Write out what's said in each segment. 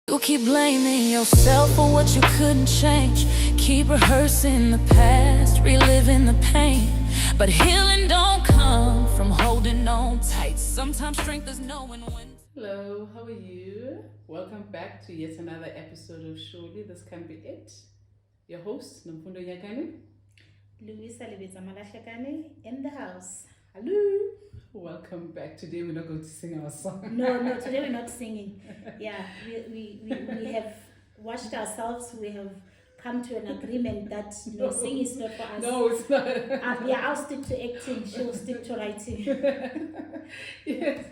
You keep blaming yourself for what you couldn't change. Keep rehearsing the past, reliving the pain. But healing don't come from holding on tight. Sometimes strength is knowing when. Hello, how are you? Welcome back to yet another episode of Surely This Can Be It. Your host, Namfundo Yakani. Luisa Malashakani in the house. Hello. Welcome back. Today we're not going to sing our song. No, today we're not singing. Yeah, we have washed ourselves. We have come to an agreement that singing is not for us. No, it's not. Yeah, I'll stick to acting. She'll stick to writing. Yes.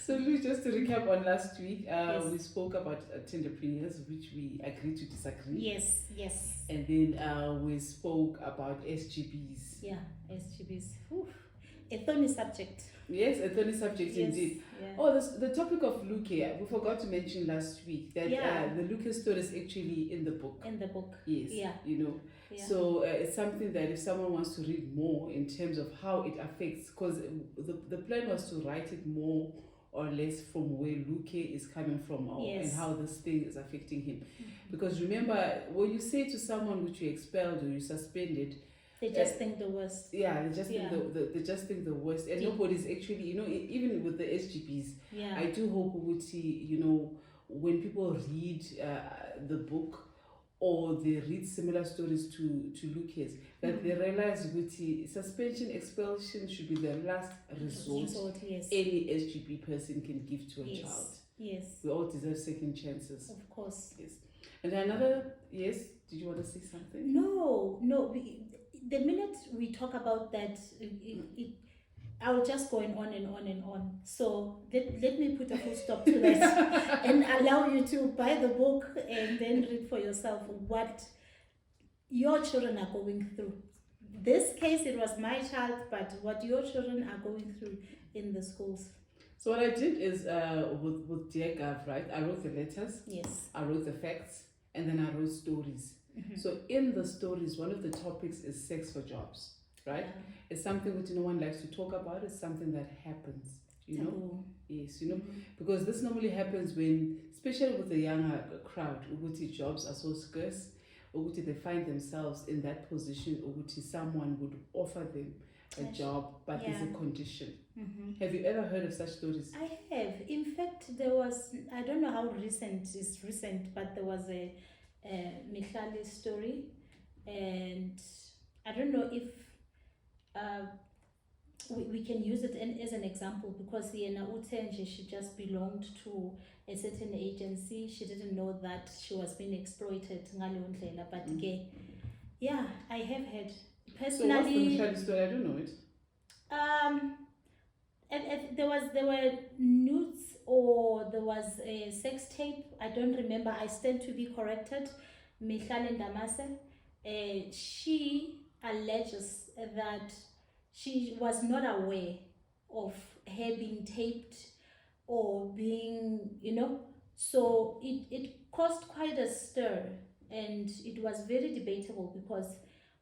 So, Lou, just to recap on last week, Yes. we spoke about tenderpreneurs, which we agreed to disagree. Yes. And then we spoke about SGBs. Yeah, SGBs. Whew. A thorny subject. Yes, a thorny subject indeed. Yeah. Oh, the topic of Luke, we forgot to mention last week that the Lucas story is actually in the book. In the book. Yes. Yeah. Yeah. So it's something that if someone wants to read more in terms of how it affects, because the plan was to write it more or less from where Luke is coming from and how this thing is affecting him. Mm-hmm. Because remember, when you say to someone which you expelled or you suspended, they just think the worst. Yeah, they just think they just think the worst, and nobody's actually, even with the SGPs. Yeah. I do hope we would see, when people read the book or they read similar stories to Lucas, that they realize that suspension, expulsion should be the last resort yes. any SGP person can give to a child. Yes. We all deserve second chances. Of course. Yes. And another, yes, did you want to say something? No. The minute we talk about that, I'll just go on and on. So let me put a full stop to that and allow you to buy the book and then read for yourself what your children are going through. This case, it was my child, but what your children are going through in the schools. So what I did is with Dear Gov, right? I wrote the letters. Yes. I wrote the facts, and then I wrote stories. Mm-hmm. So in the stories, one of the topics is sex for jobs, right? Yeah. It's something which no one likes to talk about. It's something that happens, know? Yes, mm-hmm. Because this normally happens when, especially with the younger crowd, Uguti jobs are so scarce, Uguti they find themselves in that position, Uguti someone would offer them a job, but there's a condition. Mm-hmm. Have you ever heard of such stories? I have. In fact, there was, I don't know how recent is recent, but there was a Mihlali story, and I don't know if we can use it as an example, because Yena Utenje, she just belonged to a certain agency. She didn't know that she was being exploited, but yeah, I have heard personally. So what's the Mihlali story? I don't know it. There were nudes, or there was a sex tape. I don't remember. I stand to be corrected. Mihlali Ndamase, she alleges that she was not aware of her being taped or being, so it caused quite a stir, and it was very debatable because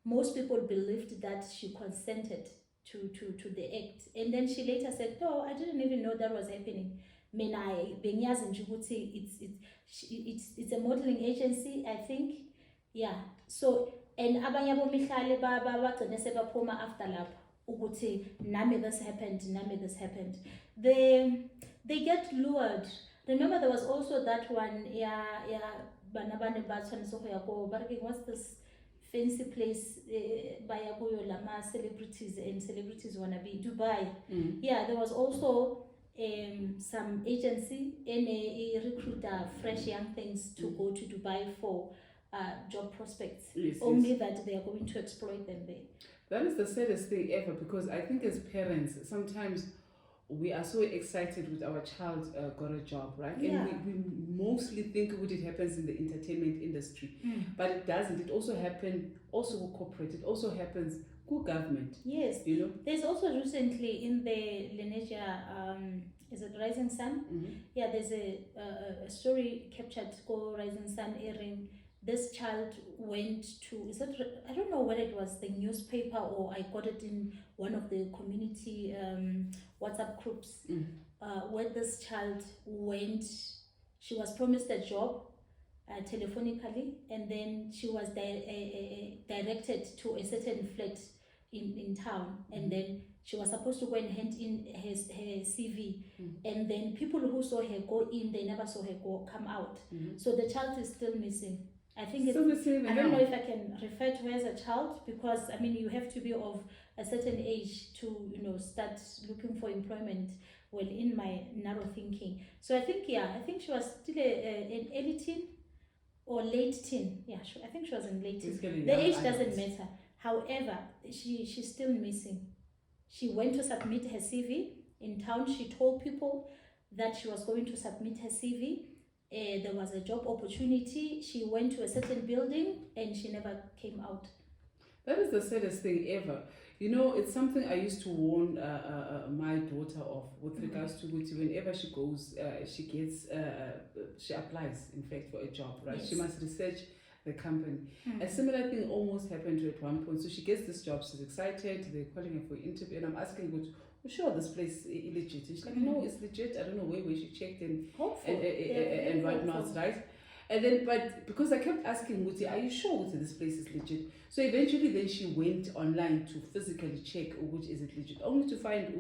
most people believed that she consented to the act, and then she later said, no, I didn't even know that was happening. It's a modeling agency, I think. Yeah. So, and abanye abomihlali bagcine sebaphuma after lapho ukuthi nami this happened. They get lured. Remember, there was also that one, banabane batshwanetse go ya go what's this fancy place baya kuyo lama celebrities, and celebrities wanna be Dubai. Yeah, there was also some agency and a recruiter fresh young things to go to Dubai for job prospects. Only that they are going to exploit them there. That is the saddest thing ever, because I think as parents sometimes we are so excited with our child got a job, right? Yeah. And we mostly think it happens in the entertainment industry, but it doesn't. It also happens corporate. It also happens with government. Yes. There's also recently in the Lenasia, is it Rising Sun? Mm-hmm. Yeah, there's a story captured called Rising Sun airing. This child went to, I don't know whether it was the newspaper or I got it in one of the community WhatsApp groups, where this child went She was promised a job telephonically, and then she was directed to a certain flat in town, and then she was supposed to go and hand in her CV, and then people who saw her go in, they never saw her come out. So the child is still missing. I think Still missing. I don't know if I can refer to her as a child, because I mean you have to be of a certain age to start looking for employment. Well, in my narrow thinking, so I think she was still an early teen or late teen. I think she was in late teen. The age doesn't matter. However, she's still missing. She went to submit her CV in town. She told people that she was going to submit her CV. There was a job opportunity. She went to a certain building and she never came out. That is the saddest thing ever. It's something I used to warn my daughter of with regards to which whenever she goes, she applies, in fact, for a job, right? Yes. She must research the company. A similar thing almost happened to her at one point. So she gets this job, she's excited, they're calling her for an interview, and I'm asking her, well, sure, this place is legit. And she's like, no, it's legit. I don't know where she checked and whatnot, right? And then, but because I kept asking Muti, are you sure Muti, this place is legit? So eventually then she went online to physically check which is it legit, only to find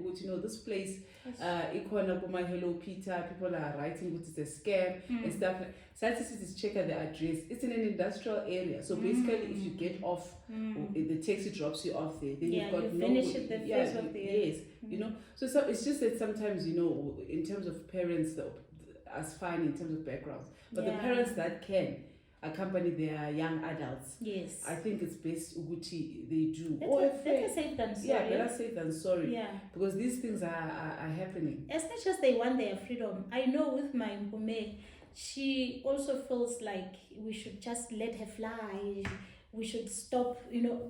this place, my Hello Peter, people are writing which is a scam and stuff. So I just check out the address. It's in an industrial area. So basically if you get off, the taxi drops you off there, then you've got finish it the first of the year. Yes, so it's just that sometimes, in terms of parents, as fine in terms of backgrounds, but the parents that can accompany their young adults, yes, I think it's best Uguti they do. Better safe than sorry. Yeah, better safe than sorry. Yeah, because these things are happening. As much as they want their freedom, I know with my Mpume, she also feels like we should just let her fly. We should stop,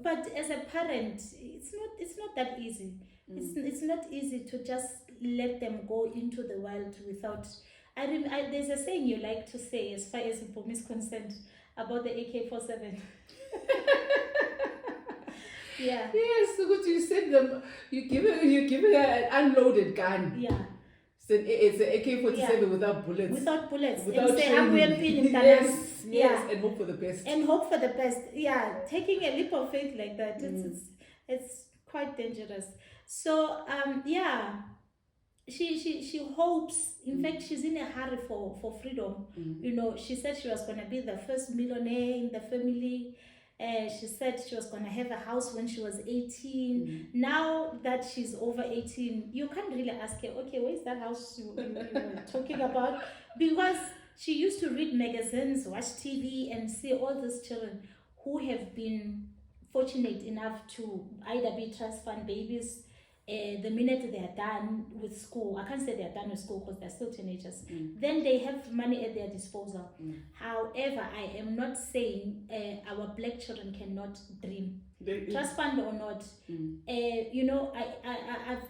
But as a parent, it's not that easy. It's not easy to just let them go into the world without. There's a saying you like to say as far as Mpume is concerned about the AK-47. Yeah. Yes, because you said them. You give it an unloaded gun. Yeah. So it's an AK-47 without bullets. Without bullets. Without and say, training. Yes, and hope for the best. And hope for the best. Yeah, taking a leap of faith like that, it's quite dangerous. So She hopes, in fact, she's in a hurry for freedom. She said she was going to be the first millionaire in the family. She said she was going to have a house when she was 18. Now that she's over 18, you can't really ask her, okay, where's that house you were talking about? Because she used to read magazines, watch TV, and see all these children who have been fortunate enough to either be trust fund babies. The minute they are done with school, I can't say they are done with school because they're still teenagers, then they have money at their disposal. However, I am not saying our black children cannot dream, trust fund or not.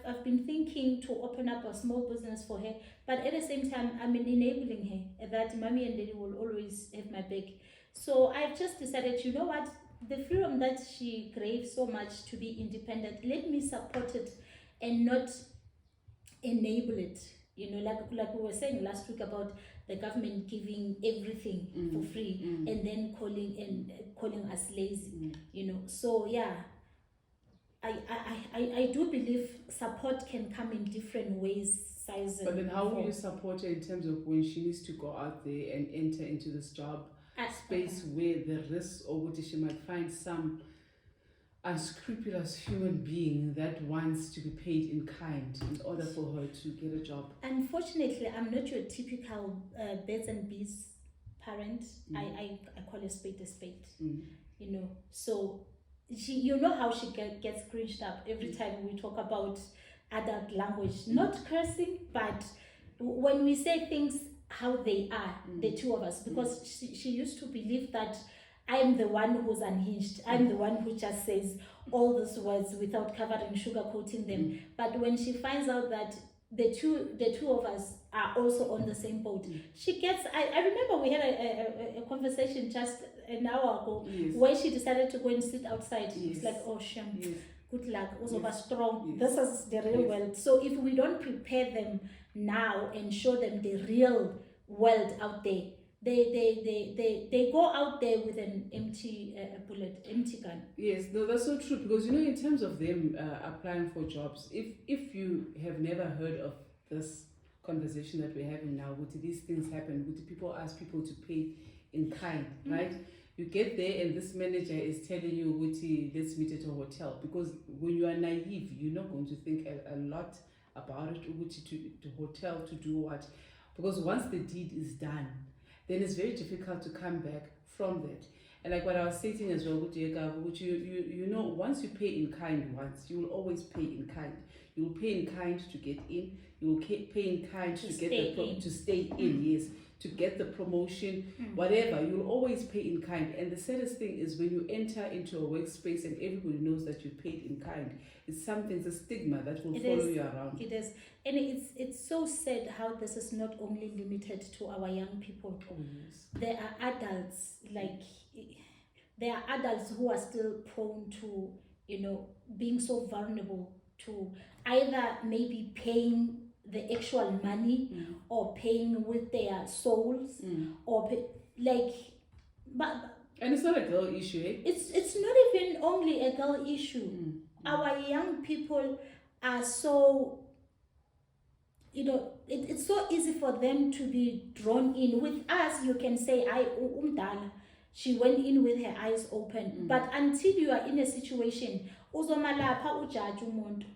I've been thinking to open up a small business for her, but at the same time, I'm enabling her that mommy and daddy will always have my back. So I've just decided, you know what? The freedom that she craves so much to be independent, let me support it and not enable it. Like we were saying last week about the government giving everything for free and then calling us lazy. So I do believe support can come in different ways, sizes. But then how will you support her in terms of when she needs to go out there and enter into this job space where the risk or what she might find some unscrupulous human being that wants to be paid in kind in order for her to get a job? Unfortunately, I'm not your typical birds and bees parent. I call a spade a spade. So she, how she gets cringed up every time we talk about adult language, not cursing, but when we say things how they are, the two of us, because she used to believe that I'm the one who's unhinged. I'm the one who just says all these words without covering, sugarcoating them. But when she finds out that the two of us are also on the same boat, she gets. I remember we had a conversation just an hour ago where she decided to go and sit outside. It's like, oh shame. Good luck, also strong. This is the real world. So if we don't prepare them now and show them the real world out there. They go out there with an empty bullet, empty gun. Yes, no, that's so true, because in terms of them applying for jobs, if you have never heard of this conversation that we're having now, would these things happen? Would people ask people to pay in kind, right? You get there and this manager is telling you, let's meet at a hotel, because when you are naive, you're not going to think a lot about it, to hotel to do what, because once the deed is done, then it's very difficult to come back from that. And like what I was stating as well, which once you pay in kind once, you will always pay in kind. You will pay in kind to get in. You will pay in kind to get to stay in. Yes, to get the promotion, whatever. You will always pay in kind. And the saddest thing is when you enter into a workspace and everybody knows that you paid in kind. It's a stigma that will follow you around. It is, and it's so sad how this is not only limited to our young people. Oh, yes. There are adults, there are adults who are still prone to, being so vulnerable to either maybe paying the actual money or paying with their souls or but and it's not a girl issue, eh? It's not even only a girl issue. Our young people are so, it's so easy for them to be drawn in. With us, you can say, she went in with her eyes open. But until you are in a situation, Yes.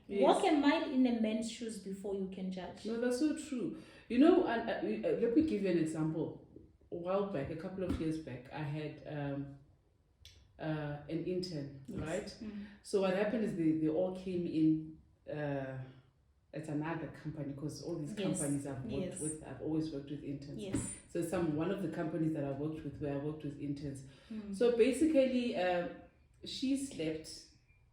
Walk a mile in a man's shoes before you can judge. No, that's so true. Let me give you an example. A while back, a couple of years back, I had an intern, right? So what happened is they all came in at another company, because all these companies I've worked with, I've always worked with interns. Yes. So one of the companies that I worked with, where I worked with interns. So basically, she slept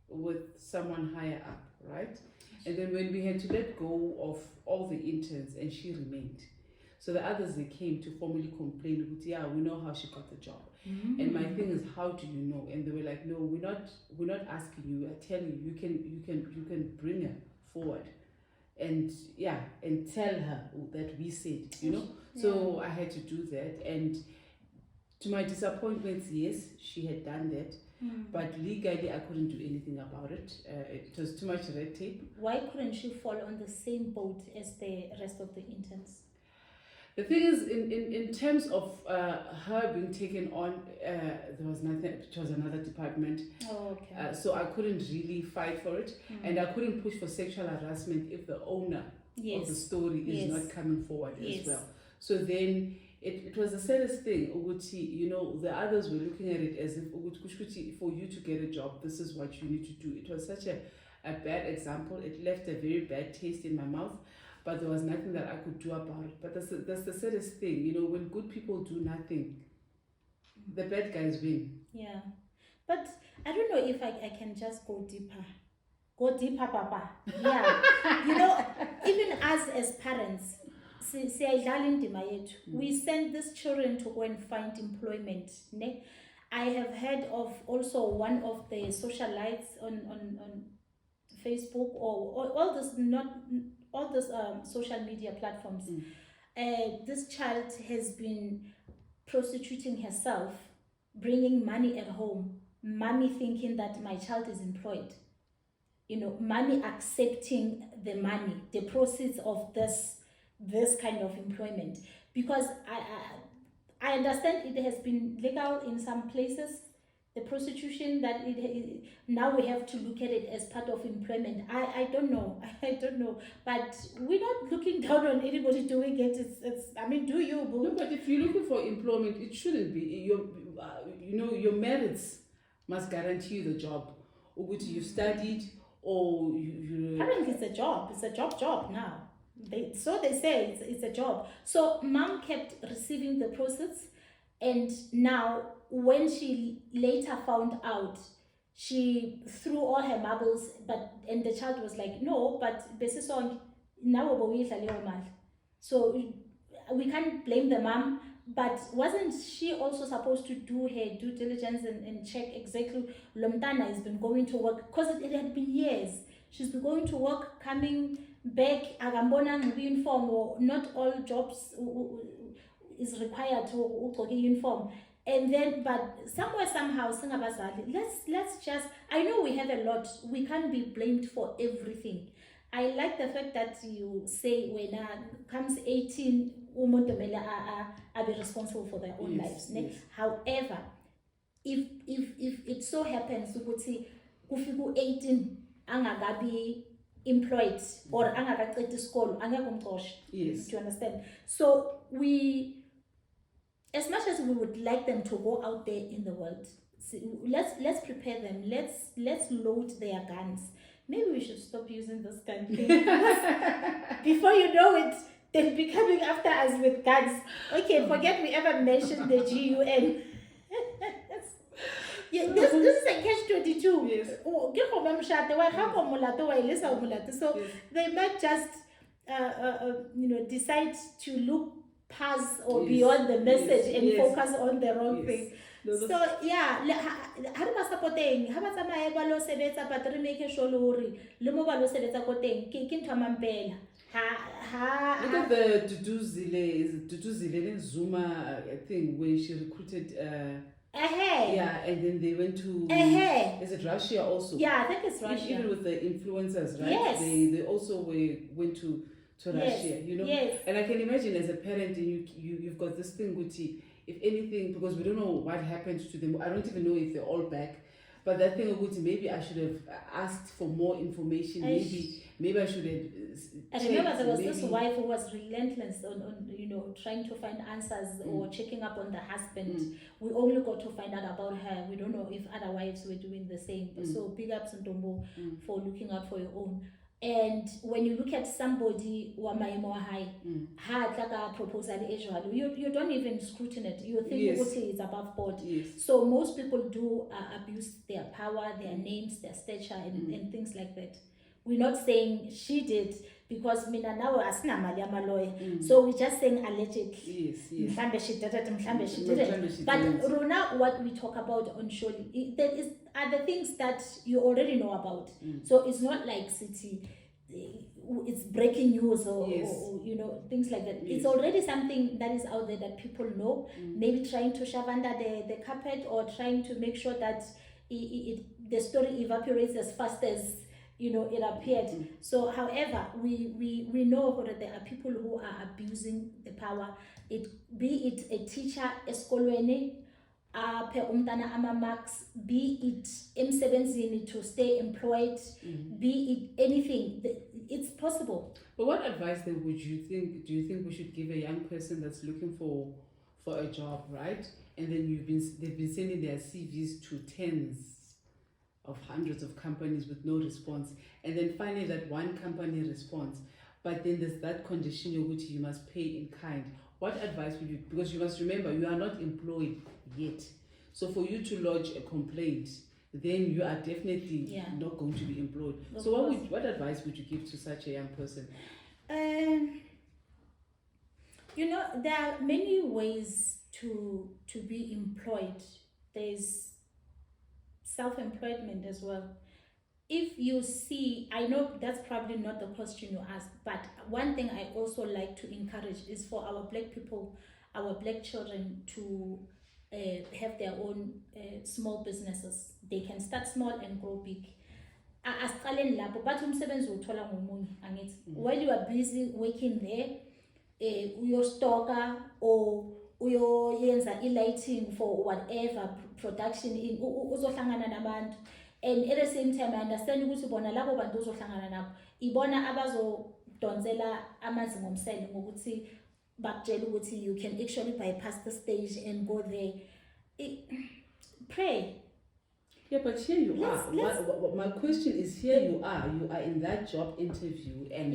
with someone higher up, right? And then when we had to let go of all the interns, and she remained. So the others, they came to formally complain, we know how she got the job. And my thing is, how do you know? And they were like, no, we're not asking you. I tell you, you can bring her forward, and tell her that we said, So I had to do that, and to my disappointment, yes, she had done that. But legally, I couldn't do anything about it. It was too much red tape. Why couldn't she fall on the same boat as the rest of the interns? The thing is, in terms of her being taken on, there was nothing. It was another department. Oh, okay. So I couldn't really fight for it, and I couldn't push for sexual harassment if the owner of the story is not coming forward as well. So then it was the saddest thing. The others were looking at it as if for you to get a job, this is what you need to do. It was such a bad example. It left a very bad taste in my mouth. But there was nothing that I could do about it. But that's the saddest thing, when good people do nothing, the bad guys win. Yeah. But I don't know if I can just go deeper. Go deeper, Papa. Yeah. Even us as parents, we send these children to go and find employment. I have heard of also one of the socialites on Facebook or all these social media platforms. This child has been prostituting herself, bringing money at home, mommy thinking that my child is employed, mommy accepting the money, the proceeds of this kind of employment, because I understand it has been legal in some places, the prostitution, that now we have to look at it as part of employment. I don't know, but we're not looking down on anybody doing it. It's do you? Boo? No, but if you're looking for employment, it shouldn't be your merits must guarantee you the job, or which you studied, or you. Apparently, it's a job. It's a job now. They say it's a job. So mom kept receiving the proceeds, and now when she later found out, she threw all her marbles, and the child was like, no, but besisong now. So we can't blame the mom, but wasn't she also supposed to do her due diligence and check exactly Lomtana has been going to work, because it had been years. She's been going to work, coming back, agambona uniform, or not all jobs is required to ugqoke uniform. And then, but somewhere, somehow, let's just, I know we have a lot, we can't be blamed for everything. I like the fact that you say when comes 18, umuntu kumele are be responsible for their own lives. Yes. However, if it so happens ukuthi kufika 18 angakabi employed or angakaqeda isikolo angeke umxoshe. Yes. Do you understand? So we, as much as we would like them to go out there in the world, let's prepare them. Let's load their guns. Maybe we should stop using this gun thing. Before you know it, they'll be coming after us with guns. Okay, forget we ever mentioned the GUN. Yeah, this is a catch-22. Yes. So they might just decide to look past or beyond the message and focus on the wrong thing. So yeah, ha re ba supporteng ha ba tsamaya ba lo sebetsa but re make sure le mo ba lo sebetsa ko teng ke ntwa mampela ha look at the Duduzile Zuma thing where she recruited yeah, and then they went to is it Russia also? Yeah, I think it's Russia. Even with the influencers, right? Yes. They also went to Russia, you know. Yes. And I can imagine as a parent, you've got this thing with if anything, because we don't know what happened to them. I don't even know if they're all back. But that thing of maybe I should have asked for more information. Maybe I should have. I remember there was this wife who was relentless on trying to find answers or checking up on the husband. We only got to find out about her. We don't know if other wives were doing the same. So big ups Ntombo for looking out for your own. And when you look at somebody who high, had like a proposal, you don't even scrutinize it. You think it's above board. Yes. So most people do abuse their power, their names, their stature, and things like that. We're not saying she did, because mina now asina mali lawyer. So we're just saying allegedly. Yes. Mhlambe she did it, mhlambe she didn't. But Rona, what we talk about on surely, there are the things that you already know about. So it's not like city, it's breaking news or things like that. It's already something that is out there that people know. Maybe trying to shove under the carpet or trying to make sure that the story evaporates as fast as it appeared. So however, we know that there are people who are abusing the power, be it a teacher eskolweni aphe umntana ama-marks, be it emsebenzini to stay employed, be it anything. It's possible. But what advice then do you think we should give a young person that's looking for a job, right? And then they've been sending their CVs to tens of hundreds of companies with no response, and then finally that one company responds, but then there's that condition which you must pay in kind. What advice would you, because you must remember you are not employed yet, so for you to lodge a complaint, then you are definitely not going to be employed. So what advice would you give to such a young person? There are many ways to be employed. There's self-employment as well. If you see, I know that's probably not the question you asked, but one thing I also like to encourage is for our black people, our black children to have their own small businesses. They can start small and grow big. While you are busy working there, your stocker or uyoyenza lighting for whatever production in uzohlangana nabantu, and at the same time I understand ukuthi bona labo bantu uzohlangana nabo ibona abazodonsela amanzi ngomsele ngokuthi bakutshela ukuthi you can actually bypass the stage and go there. Pray. Yeah, but here you are. My question is, here you are in that job interview, and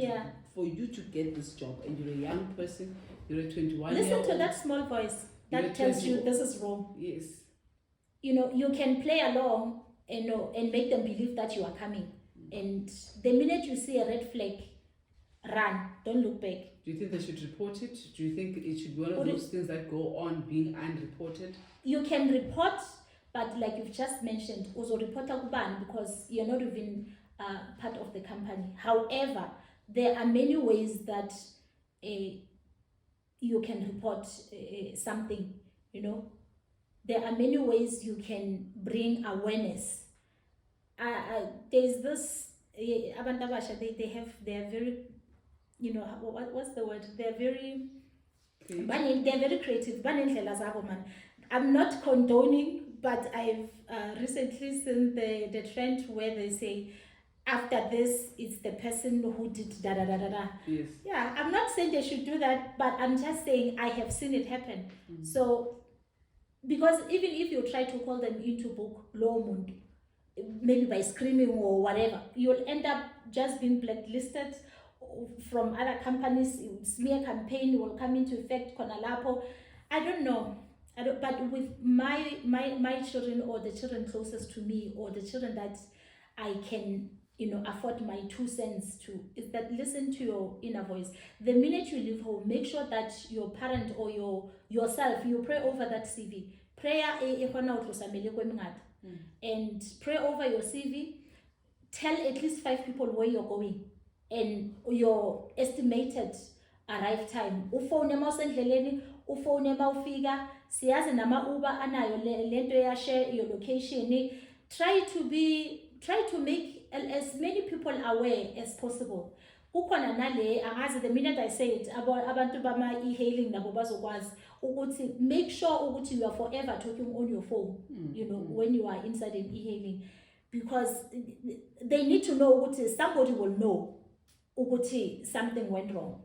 for you to get this job, and you're a young person, you're a 21 year old. Listen to that small voice that tells you this is wrong. Yes. You can play along and make them believe that you are coming. And the minute you see a red flag, run, don't look back. Do you think they should report it? Do you think it should be one of those things that go on being unreported? You can report, but like you've just mentioned, also report akuban, because you're not even part of the company. However, there are many ways that you can report something, you know. There are many ways you can bring awareness. There's this abantu abasha, they're very, you know, what's the word, they're very creative. Banendlela zabo, man. I'm not condoning, but I've recently seen the trend where they say, after this, it's the person who did da da da da da. Yes. Yeah, I'm not saying they should do that, but I'm just saying I have seen it happen. So, because even if you try to call them into book, law mundo, maybe by screaming or whatever, you'll end up just being blacklisted from other companies. Smear campaign will come into effect. Konalapo, I don't know. But with my children, or the children closest to me, or the children that I can, you know, afford my 2 cents to, is that listen to your inner voice. The minute you leave home, make sure that your parent or yourself, you pray over that CV. Prayer and pray over your CV. Tell at least 5 people where you're going and your estimated arrive time. Ufone mawusendleleni, ufone mawufika, siyazi nama Uber anayo lento ya share your location. Try to make as many people aware as possible. Kukhona nale angazi, the minute I say it, abantu bama e-hailing nabo bazokwazi ukuthi make sure ukuthi you are forever talking on your phone, you know, when you are inside an e-hailing, because they need to know ukuthi somebody will know ukuthi something went wrong.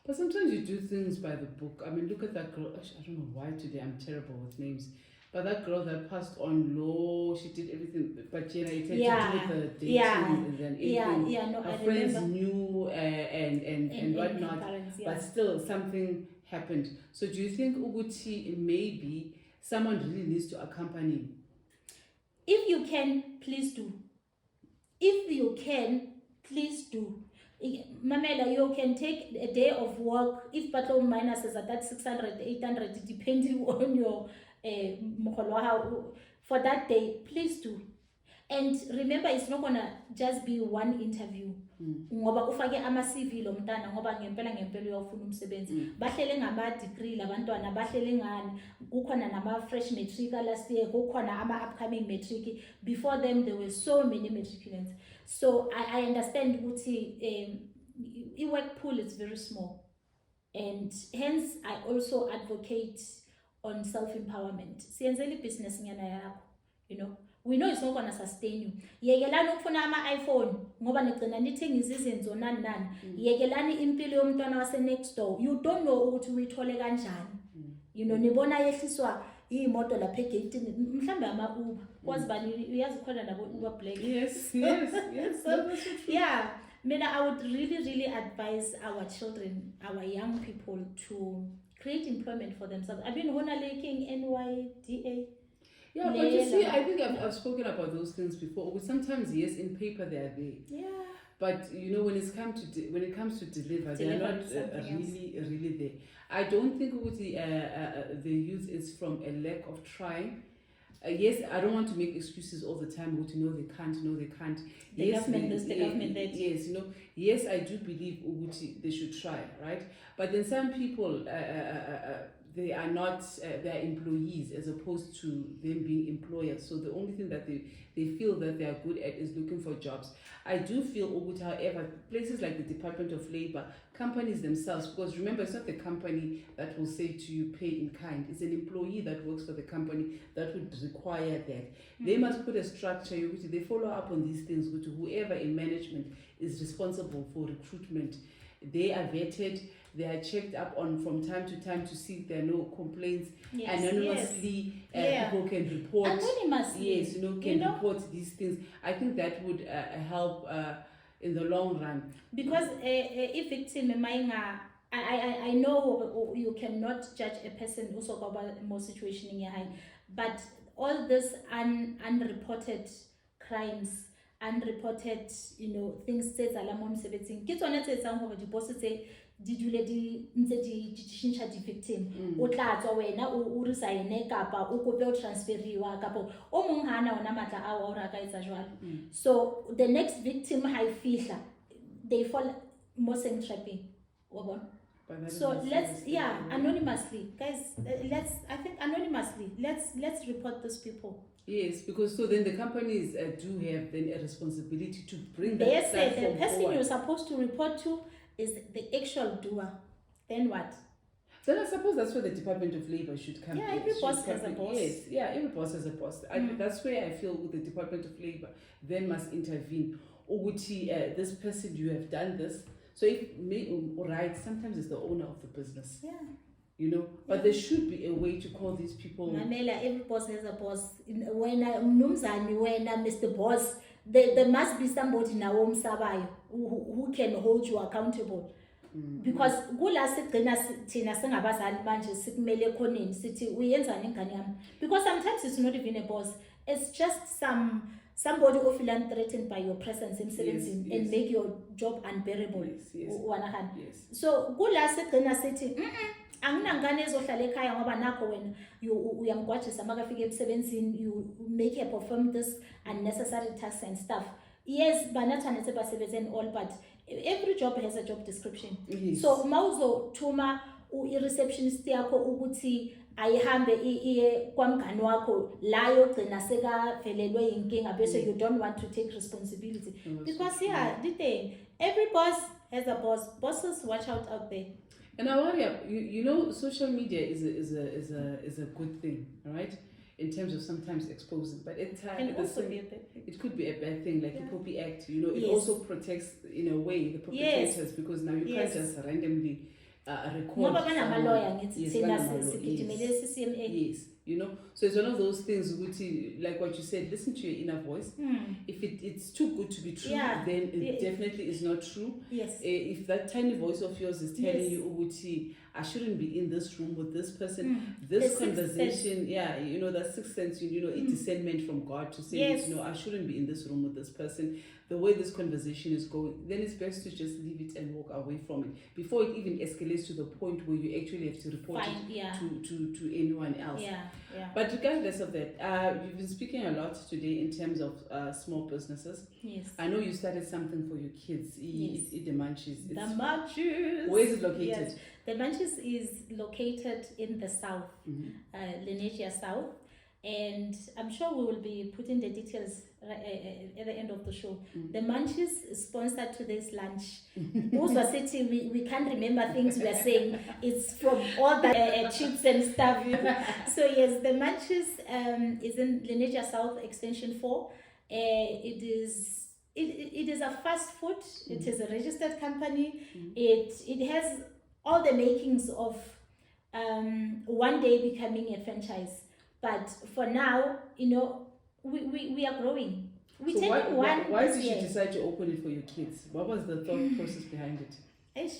But sometimes you do things by the book. I mean, look at that girl. I don't know why today I'm terrible with names. But that girl that passed on law, she did everything, but it had to do with the dating and everything. No, her I friends remember. knew and whatnot, parents, but still something happened. So do you think Uguti, maybe someone really needs to accompany? If you can, please do. If you can, please do. Mamela, you can take a day of work, if battle minuses at that 600, 800, depending on your for that day, please do. And remember, it's not gonna just be one interview. Ngoba ufake ama-CV lo mntana ngoba ngempela uyawufuna umsebenzi. Bahlele ngama-degree labantwana, bahlele ngani, kukhona nama-fresh matric last year, kukhona ama-upcoming matric. Before them, there were so many matriculants. So I understand ukuthi work pool is very small. And hence, I also advocate on self-empowerment. Siyenzele business nyana yakho, you know. We know it's not going to sustain you. Yekelani ukufuna ama-iPhone ngoba nigcina nithengiza izinto nani. Yekelani impilo yomntwana wase next door. You don't know ukuthi uyithole kanjani. You know, nibona yehliswa imoto lapha egate mhlambe ama-Uber. Kwazi bani uyazi khona nabo Uber Black. Yes. So, yeah. I would really advise our children, our young people to create employment for themselves. I've been honor-laking NYDA. Yeah, but you see, I think I've spoken about those things before. Sometimes, yes, in paper they are there. Yeah. But you know, when it comes to deliver, they are not really there. I don't think the youth is from a lack of trying. Yes, I don't want to make excuses all the time. But no, they can't. The government this, the government that. Yes, you know. Yes, I do believe they should try, right? But then some people, they are not they are employees as opposed to them being employers. So the only thing that they feel that they are good at is looking for jobs. I do feel, however, places like the Department of Labor, companies themselves, because remember, it's not the company that will say to you, pay in kind. It's an employee that works for the company that would require that. They must put a structure, they follow up on these things, whoever in management is responsible for recruitment. They are vetted, they are checked up on from time to time to see if there are no complaints. Anonymously, people can report. Anonymously. Yes, can report these things. I think that would help in the long run. Because if victim, I know you cannot judge a person also about more situation in your hand, but all this unreported crimes, unreported, things says alarm sebetsing. Ke tsone tse etsang hore diboss tse di dule di ntse di shintsha di victim. O tla tswa wena o resign kapa o kope o transferiwa kapa o mong hana ona matla a o ra ka etsa jwalo. So the next victim ha e fihla, they fall more trapping. So let's anonymously, guys. Let's report those people. Yes, because so then the companies do have then a responsibility to bring that They say the platform person forward. you're supposed to report to is the actual doer. Then what? Then I suppose that's where the Department of Labor should come in. Yeah, every boss has a boss. Yes, yeah, every boss has a boss. That's where I feel with the Department of Labor then must intervene. Uguti, this person, you have done this. So if right, sometimes it's the owner of the business. Yeah. You know, but there should be a way to call these people. Mamela, every boss has a boss. When Mr. Boss, there must be somebody now who can hold you accountable. Because because sometimes it's not even a boss, it's just somebody who feels threatened by your presence in and make your job unbearable. Yes. So anginangane ezohlala ekhaya ngoba nakho wena uyamgwajisa makafika emsebenzini, you make her perform this unnecessary tasks and stuff. Yes, banathana sebasebenzeni all, but every job has a job description. Yes. So mawuzothuma i-receptionist yakho ukuthi ayihambe iye kwamngani wakho la yogcina sekavelelwe inkinga bese you don't want to take responsibility. Because the thing, every boss has a boss. Bosses, watch out there. And I worry, you know, social media is a good thing, right? In terms of sometimes exposing, but at times it could be a bad thing, like people be act. You know, it also protects in a way the perpetrators, because now you can't just randomly record. Yes, you know. So it's one of those things which, like what you said, listen to your inner voice. If it's too good to be true, then it definitely is not true. Yes. If that tiny voice of yours is telling you, Uguti, I shouldn't be in this room with this person, this conversation, you know, that sixth sense, you know, it's discernment from God to say, you know, I shouldn't be in this room with this person. The way this conversation is going, then it's best to just leave it and walk away from it before it even escalates to the point where you actually have to report it to anyone else. But regardless of that, you've been speaking a lot today in terms of small businesses. Yes. I know you started something for your kids. The Munchies. The Munchies. Where is it located? Yes. The Munchies is located in the south, Lenasia South. And I'm sure we will be putting the details at the end of the show. The Munchies sponsored today's lunch. Also, we can't remember things we are saying. It's from all the chips and stuff. So yes, the Munchies is in Lenasia South Extension 4. It is a fast food. It is a registered company. It has all the makings of one day becoming a franchise. But for now, you know, we are growing. So why did you decide to open it for your kids? What was the thought process behind it?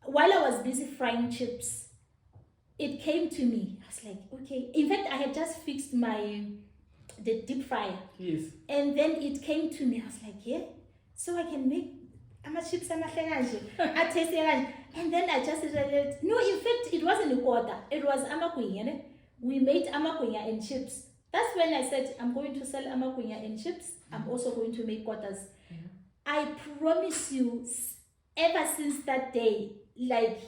While I was busy frying chips, it came to me. I was like, okay. In fact, I had just fixed the deep fryer. Yes. And then it came to me. I was like, so I can make chips and I tasted it. And then I just said, no, in fact, it wasn't a quarter. It was amakunya. We made amakunya and chips. That's when I said, I'm going to sell amakunya and chips. I'm also going to make quarters. I promise you, ever since that day, like,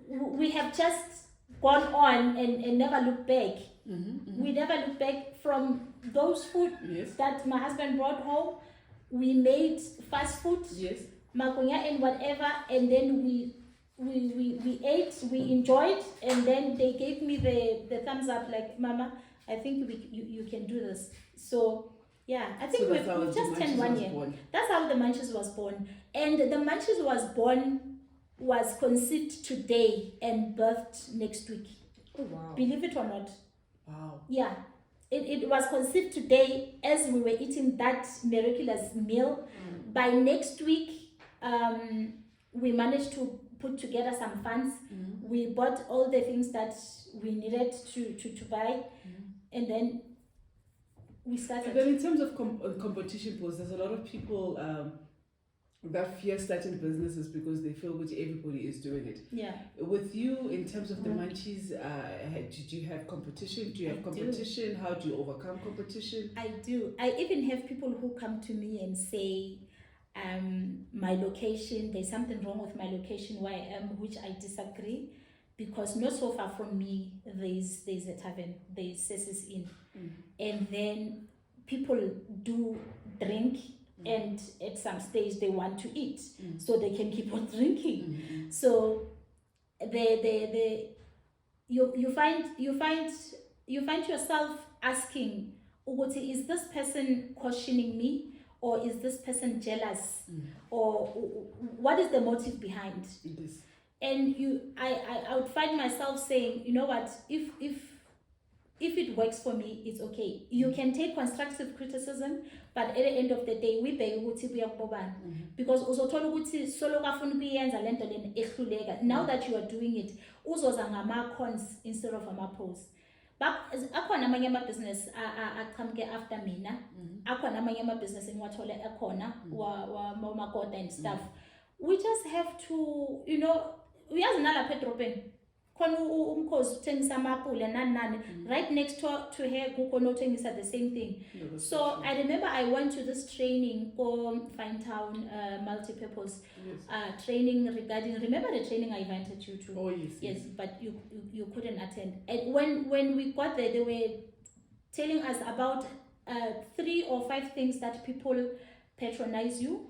we have just gone on and never looked back. We never looked back from those food that my husband brought home. We made fast food, makunya and whatever, and then we ate, we enjoyed, and then they gave me the thumbs up, like, Mama, I think you can do this. So I think we just turned 1 year. That's how the Munchies was born. And the Munchies was conceived today and birthed next week. Oh wow. Believe it or not. Wow. Yeah. It was conceived today as we were eating that miraculous meal. By next week, we managed to put together some funds. We bought all the things that we needed to buy, and then we started. And then in terms of competition, because there's a lot of people that fear starting businesses because they feel that everybody is doing it. Yeah. With you, in terms of the Munchies, did you have competition? Do you have competition? How do you overcome competition? I do. I even have people who come to me and say, my location. There's something wrong with my location where I am, which I disagree, because not so far from me there's a tavern, there's Sessis Inn, and then people do drink, and at some stage they want to eat, so they can keep on drinking. So you find yourself asking, ukuthi, is this person questioning me, or is this person jealous, or what is the motive behind? Yes. And I would find myself saying, you know what, if it works for me, it's okay. You can take constructive criticism, but at the end of the day, we beg ukuthi kuyakubona, because uzothola ukuthi solo kafuna ukuyenza lento lena ehluleka. Now that you are doing it, uzoza ngama cons instead of ama pros. But akhona amanye ama-business aqhamuke after mina, akhona amanye ama-business engiwathole akhona wamakota and stuff. We just have to, you know, uyazi nalapha edrobheni khona umkhozi uthengisa amapula nani right next to her kukhona uthengisa the same thing. So I remember I went to this training for Fine Town multi-purpose training regarding, remember the training I invited you to? Oh yes. Yes, but you couldn't attend. And when we got there, they were telling us about 3 or 5 things that people patronize you.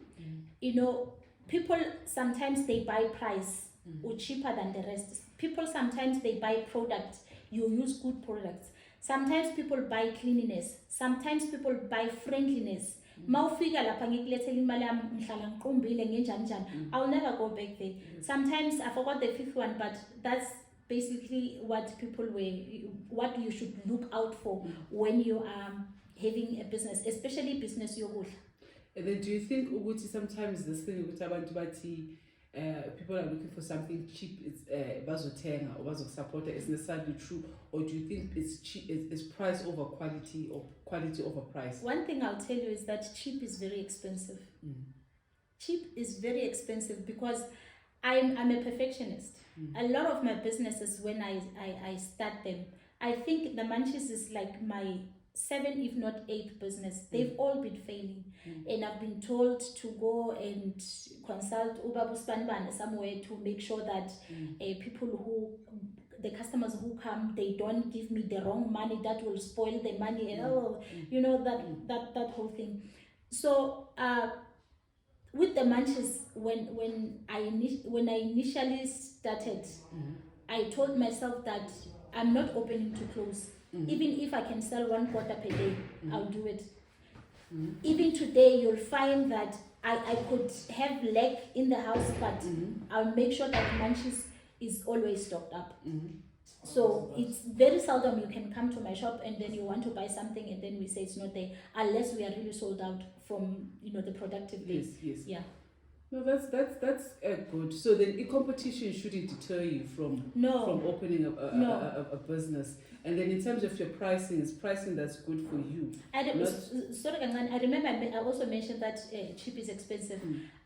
You know, people sometimes they buy price or cheaper than the rest. People sometimes they buy products, you use good products. Sometimes people buy cleanliness. Sometimes people buy friendliness. Mawufika lapha ngikulethela imali yami ngihlala ngiqumbile ngenjani njani. I'll never go back there. Sometimes I forgot the 5th one, but that's basically what what you should look out for when you are having a business, especially business yokudla. And then do you think ukuthi sometimes this thing ukuthi abantu bathi people are looking for something cheap, it's bazothenga or bazosupport, is necessarily true, or do you think it's cheap, it's price over quality or quality over price? One thing I'll tell you is that cheap is very expensive. Cheap is very expensive because I'm a perfectionist. A lot of my businesses, when I start them, I think the Munchies is like my 7th, if not 8th business. They've all been failing, and I've been told to go and consult Ubabu Spanban somewhere to make sure that the customers who come, they don't give me the wrong money that will spoil the money, and you know, that whole thing. So with the Munchies, when I initially started, I told myself that I'm not opening to close. Even if I can sell 1 quarter per day, I'll do it. Even today, you'll find that I could have leg in the house, but I'll make sure that Munchies is always stocked up. So it's very seldom you can come to my shop and then you want to buy something and then we say it's not there, unless we are really sold out from, you know, the productive days. Yes. Yeah. No, that's good. So then, a competition shouldn't deter you from opening a business. And then in terms of your pricing, it's pricing that's good for you. I remember I also mentioned that cheap is expensive.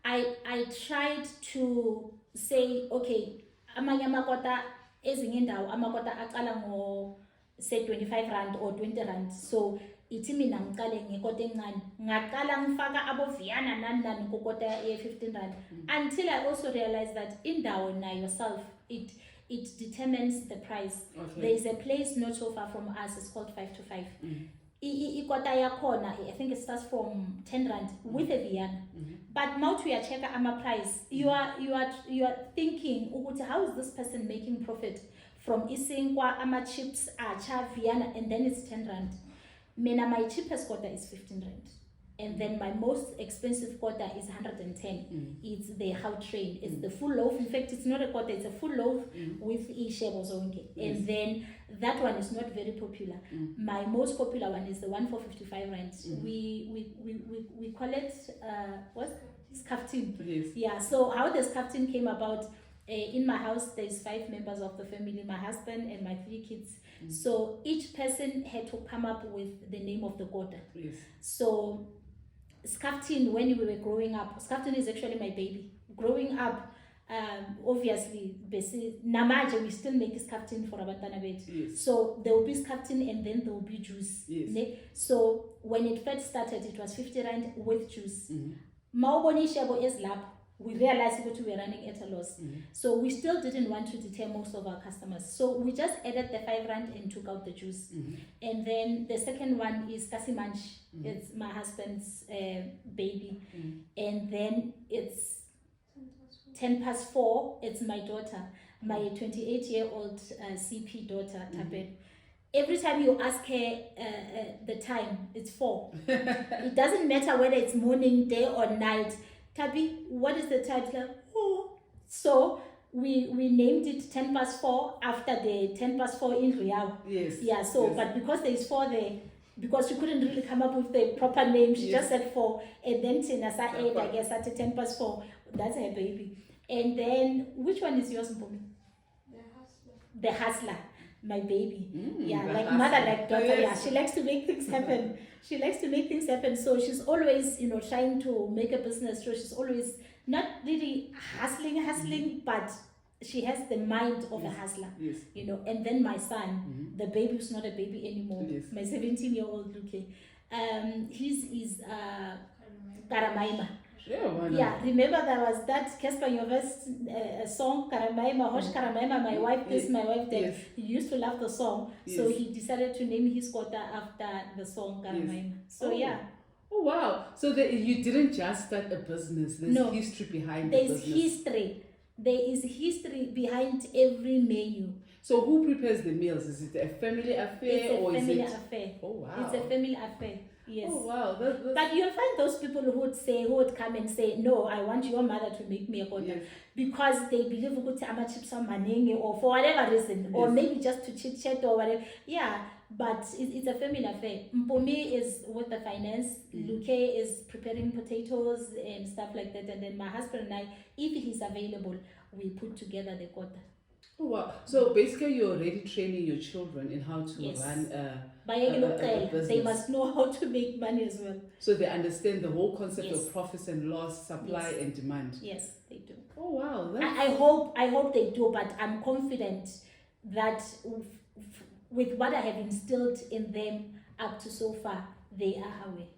I tried to say, okay, amanye amakota ezinye indawo amakota aqala ngo say 25 rand or 20 rand. So ithi mina ngiqale ngekota encane, ngaqala ngifaka aboviyana nani kokota ye 15 rand, until I also realized that indawo na yourself it determines the price. Okay. There is a place not so far from us, it's called 5 to 5. Ikota yakhona, I think it starts from 10 rand with a Vienna. But now to check ama price, you are thinking, how is this person making profit from isingwa ama chips acha Vienna, and then it's 10 rand. Mena, my cheapest quarter is 15 rand. And then my most expensive quarter is 110. It's the how train. It's the full loaf. In fact, it's not a quarter, it's a full loaf with ishebo zonke. And then that one is not very popular. My most popular one is the one for 55 rand. We call it what? Skaftin. Yes. Yeah. So how the Skaftin came about? In my house, there's 5 members of the family, my husband and my 3 kids. So each person had to come up with the name of the quarter. Yes. So Skaftin, when we were growing up, Skaftin is actually my baby. Growing up, obviously, namaje we still make Skaftin for abantwana bethu. Yes. So there will be Skaftin and then there will be juice. Yes. So when it first started, it was 50 rand with juice. Mawubonishebo is lab. We realized that we were running at a loss. So we still didn't want to deter most of our customers. So we just added the 5 rand and took out the juice. And then the second one is Kasimanch. It's my husband's baby. And then it's 4:10. It's my daughter, my 28-year-old CP daughter, Tabet. Every time you ask her the time, it's 4. It doesn't matter whether it's morning, day, or night. Tabi, what is the time? It's like, oh. So we named it 4:10 after the 4:10 in Real. Yes. Yeah, so, yes. but because there is 4 there, because she couldn't really come up with the proper name, she just said 4. And then Tinasa 8, I guess, at 4:10. That's her baby. And then, which one is yours, Mpumi? The Hustler. My baby. Yeah, like hustler. mother, like daughter. Yes. Yeah, she likes to make things happen. She likes to make things happen. So she's always, trying to make a business. So she's always not really hustling, but she has the mind of a hustler. Yes. And then my son, the baby who's not a baby anymore, my 17-year-old Luke, his is Karamaima. Yeah, remember there was that Casper Nyovest song, Karamaima, Hosh Karamaima, my wife this, my wife that. He used to love the song, so he decided to name his quota after the song, Karamaima. So yeah. Oh wow, so you didn't just start a business, there's history behind the business. There is history behind every menu. So who prepares the meals? Is it a family affair? It's a family affair. Oh wow. It's a family affair. Yes. Oh wow. But you'll find those people who would come and say, no, I want your mother to make me a quota. Because they believe we could ama chips on manenge or for whatever reason. Or maybe just to chit chat or whatever. Yeah. But it's a family affair. Mpumi is with the finance. Luke is preparing potatoes and stuff like that. And then my husband and I, if he's available, we put together the quota. Oh wow. So basically you're already training your children in how to run a business. They must know how to make money as well. So they understand the whole concept of profits and loss, supply and demand. Yes, they do. Oh wow. I hope they do, but I'm confident that with what I have instilled in them up to so far, they are aware.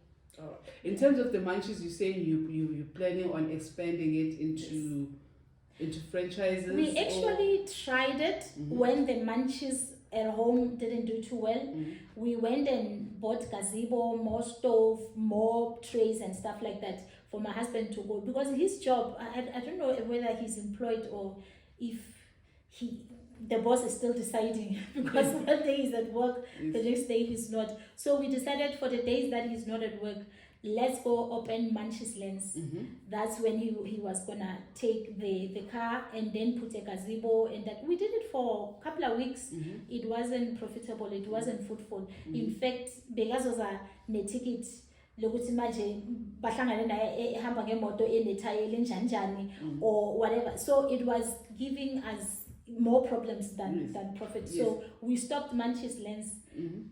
In terms of the munchies, you're saying you're planning on expanding it into franchises? We actually tried it when the munchies at home didn't do too well. We went and bought gazebo, more stove, more trays and stuff like that for my husband to go, because his job, I don't know whether he's employed or if the boss is still deciding, because one day he's at work, the next day he's not. So we decided for the days that he's not at work, let's go open Munchies Lens. That's when he was gonna take the car and then put a gazebo, and that we did it for a couple of weeks. It wasn't profitable, it wasn't fruitful. In fact, bekazoza ne-ticket lokuthi manje bahlangane naye ehamba ngemoto enethayeli enjanjani or whatever. So it was giving us more problems than profit. So we stopped Munchies Lens,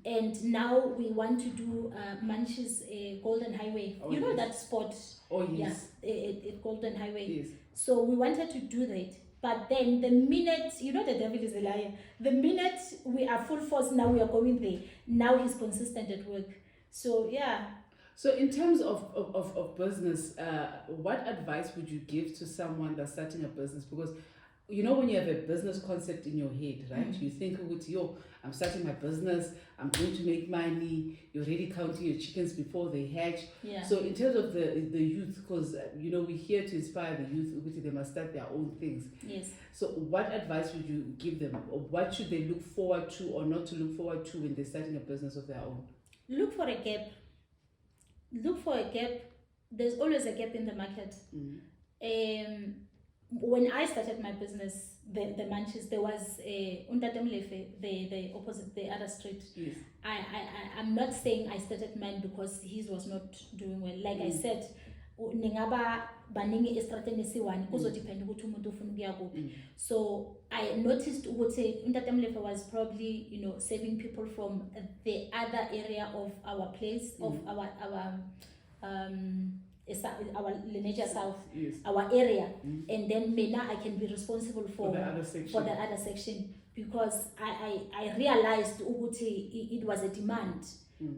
and now we want to do Munchies Golden Highway. You know that spot? Oh yes. At Golden Highway. Yes. So we wanted to do that. But then the minute, the devil is a liar. The minute we are full force, now we are going there. Now he's consistent at work. So yeah. So in terms of business, what advice would you give to someone that's starting a business? Because when you have a business concept in your head, right? You think, I'm starting my business, I'm going to make money, you're already counting your chickens before they hatch. Yeah. So in terms of the youth, because, we're here to inspire the youth, they must start their own things. Yes. So what advice would you give them? Or what should they look forward to or not to look forward to when they're starting a business of their own? Look for a gap. Look for a gap. There's always a gap in the market. When I started my business, the Munchies, there was Untatemlefe, the opposite, the other street. Yes. I'm not saying I started mine because his was not doing well. Like I said, ningaba baningi estrateni siwani kuzo depend ukuthi umuntu ufuna ukuya kuphi. So I noticed ukuthi Untatemlefe was probably saving people from the other area of our place, of our Lenasia South, our area, and then now I can be responsible for the other section, because I realized it was a demand,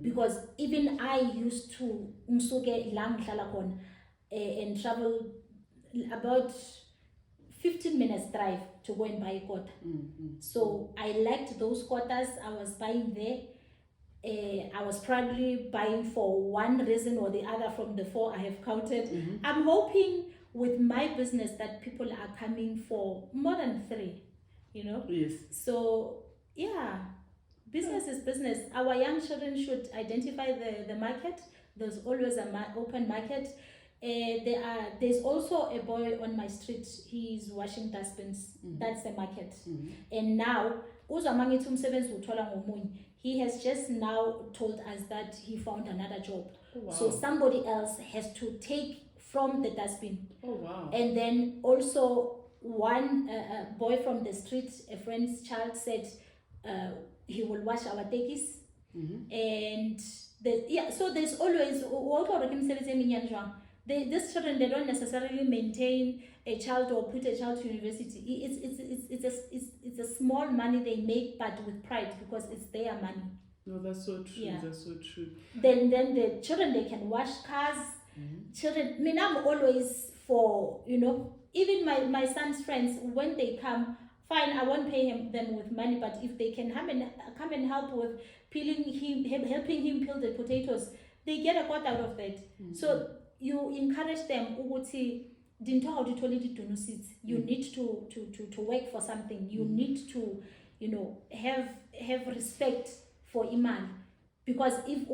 because even I used to umsuke la ngihlala khona, and travel about 15 minutes drive to go and buy a quarter. So I liked those quarters. I was buying there. I was probably buying for one reason or the other from the 4 I have counted. I'm hoping with my business that people are coming for more than 3, you know. Yes. So yeah, business is business. Our young children should identify the market. There's always an open market. There's also a boy on my street. He's washing dustbins. That's the market. And now he has just now told us that he found another job. Oh, wow. So somebody else has to take from the dustbin. Oh, wow. And then also one boy from the street, a friend's child, said he will wash our tekis. And so there's always these children, they don't necessarily maintain a child or put a child to university. It's a small money they make, but with pride, because it's their money. No, that's so true. Yeah. That's so true. Then the children, they can wash cars. Children, I mean, I'm always for, you know, even my son's friends, when they come, fine, I won't pay them with money, but if they can come and help with helping him peel the potatoes, they get a pot out of that. So you encourage them, you need to work for something. You need to, you know, have respect for iman. Because if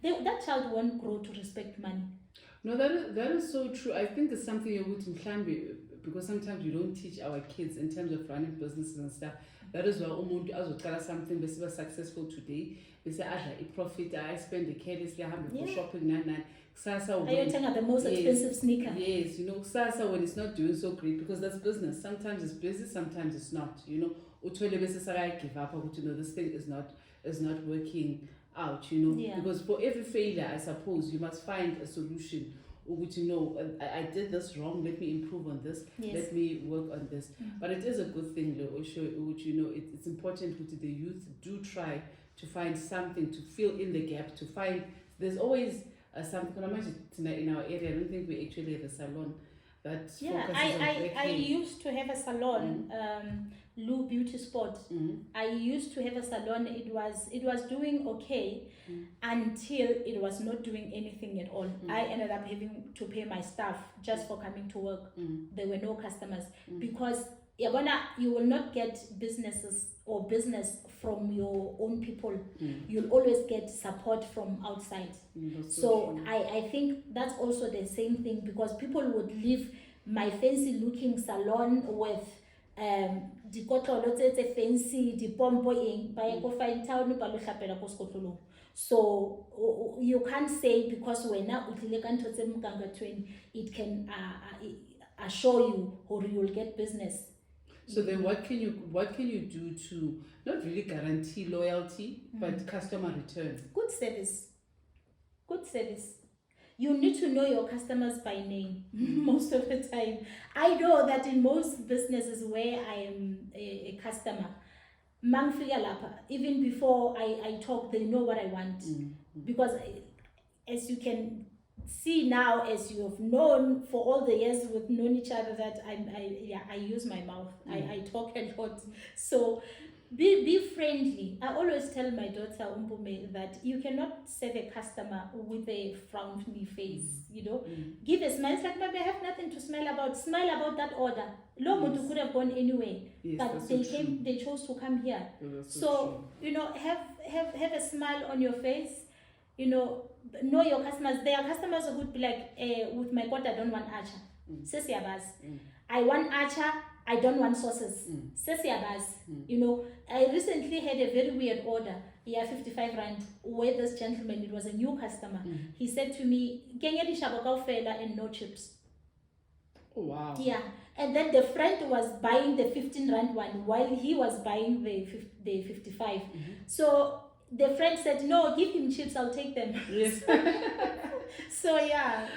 give, that child won't grow to respect money. No, that is so true. I think it's something you would in because sometimes you don't teach our kids in terms of running businesses and stuff. That is why umuntu azotala something bese successful today. Bese adla profit, I spend the carelessly, I have to shopping nan. Kusasa when the most expensive sneaker. Yes, you know, kusasa when it's not doing so great, because that's business. Sometimes it's busy, sometimes it's not. You know, uthole bese sakai give up, you know, this thing is not working out, you know. Because for every failure, I suppose you must find a solution. Which, you know, I did this wrong, let me improve on this, let me work on this. But it is a good thing, which, you know, it's important that the youth do try to find something to fill in the gap, to find, there's always something, in our area, I don't think we actually have a salon that focuses on I used to have a salon, Lou Beauty Spot. I used to have a salon. It was doing okay until it was not doing anything at all. I ended up having to pay my staff just for coming to work. There were no customers because you will not get business from your own people. You'll always get support from outside. So I think that's also the same thing, because people would leave my fancy looking salon with dikotlolo tse fancy dipompo eng ba go find town ba lo hlapela ko skotlolong. So you can't say because wena o tlile ka ntho tse mkangathweni it can assure you or you'll get business. So then what can you do to not really guarantee loyalty but customer return? Good service. You need to know your customers by name most of the time. I know that in most businesses where I am a customer, even before I talk, they know what I want. Because as you can see now, as you have known for all the years we've known each other, that I use my mouth. I talk a lot. So be friendly. I always tell my daughter Umbume that you cannot serve a customer with a frowny face. You know, give a smile. It's like, maybe I have nothing to smile about. Smile about that order. Lomo could have gone anyway, but they chose to come here. So you know, have a smile on your face. You know your customers. There are customers who would be like, with my pot, I don't want archer. I want archer. I don't want sauces. You know, I recently had a very weird order. 55 rand. Where this gentleman, it was a new customer. He said to me, "Gengeli shabaka fela and no chips." Oh wow. Yeah, and then the friend was buying the 15 rand one while he was buying the 55. So the friend said, "No, give him chips. I'll take them." Yes. So yeah.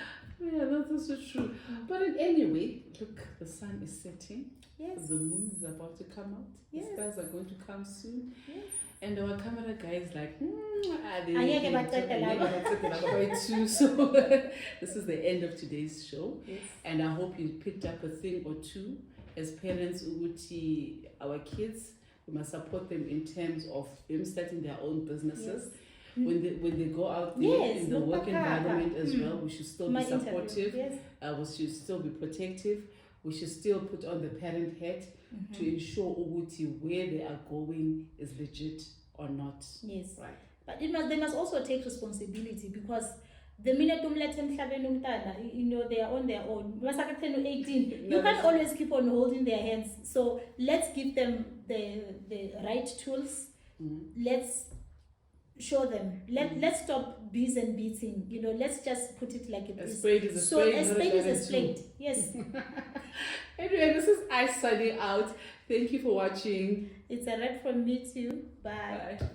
Yeah, that's also true. But anyway, look, the sun is setting. Yes. The moon is about to come out. Yes. The stars are going to come soon. Yes. And our camera guy is like, Angeke baqede lapha. too. So this is the end of today's show. Yes. And I hope you picked up a thing or two. As parents, ukuthi our kids, we must support them in terms of them starting their own businesses. Yes. When they go out there Yes, in the work environment as Mm. well, we should still My be supportive. interview, yes. We should still be protective. We should still put on the parent hat to ensure ukuthi where they are going is legit or not. Yes. Right. But they must also take responsibility, because the minute umlethe emhlabeni umntana, they are on their own. Masaka 10 or 18, you can't always keep on holding their hands. So let's give them the right tools. Let's show them. Let's stop bees and beating. Let's just put it like it A is. spade is a So spade. a not spade is a garden spade. tool. Yes. Anyway, this is I signing out. Thank you for watching. It's a wrap from me too. Bye. Bye.